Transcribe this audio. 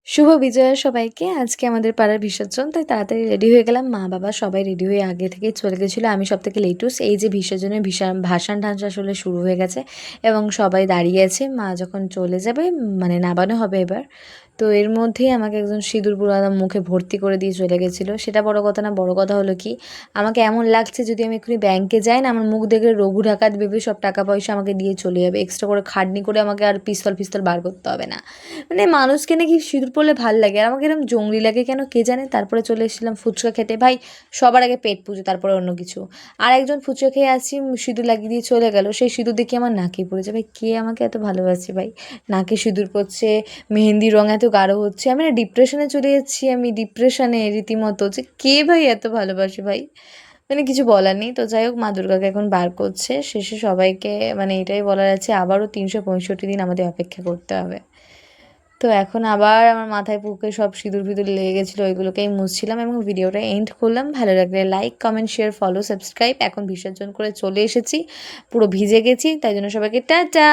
শুভ বিজয়া সবাইকে। আজকে আমাদের পাড়ার বিসর্জন, তাই তাড়াতাড়ি রেডি হয়ে গেলাম। মা-বাবা সবাই রেডি হয়ে আগে থেকেই চলে গেছিলো। আমি সবথেকে লেটুস। এই যে বিসর্জনের ভাসান টান আসলে শুরু হয়ে গেছে এবং সবাই দাঁড়িয়ে আছে। মা যখন চলে যাবে মানে নামানো হবে এবার। তো এর মধ্যেই আমাকে একজন সিঁদুর পুরা মুখে ভর্তি করে দিয়ে চলে গেছিলো। সেটা বড় কথা না, বড় কথা হলো কি, আমাকে এমন লাগছে যদি আমি এক্ষুনি ব্যাংকে যাই না, আমার মুখ দেখে রঘু ডাকাত ভেবে সব টাকা পয়সা আমাকে দিয়ে চলে যাবে। এক্সট্রা করে খাটনি করে আমাকে আর পিস্তল বার করতে হবে না। মানে মানুষকে নাকি সিঁদুর পরলে ভাল লাগে, আর আমাকে এরকম জংলি লাগে কেন কে জানে। তারপরে চলে এসেছিলাম ফুচকা খেতে। ভাই সবার আগে পেট পুজো, তারপরে অন্য কিছু। আর একজন ফুচকা খেয়ে আসছি, সিঁদুর লাগিয়ে দিয়ে চলে গেল। সেই সিঁদুর দেখে আমার নাকে পড়েছে। ভাই কে আমাকে এত ভালোবাসে ভাই, নাকে সিঁদুর পড়ছে, মেহেন্দির রঙ এত গাঢ় হচ্ছে, আমি না ডিপ্রেশনে চলে যাচ্ছি। আমি ডিপ্রেশনে রীতিমতো, যে কে ভাই এত ভালোবাসে ভাই, মানে কিছু বলার নেই। তো যাই হোক, মা দুর্গাকে এখন বার করছে। শেষে সবাইকে মানে এটাই বলা যাচ্ছে, আবারও ৩৬৫ দিন আমাদের অপেক্ষা করতে হবে। তো এখন আবার আমার মাথায় বুকে সব সিঁদুর ফিঁদুর লেগে গেছিলো, ওইগুলোকেই মুছছিলাম এবং ভিডিওটা এন্ড করলাম। ভালো লাগলে like, comment, share, follow, subscribe. এখন বিসর্জন করে চলে এসেছি, পুরো ভিজে গেছি, তাই জন্য সবাইকে টাটা।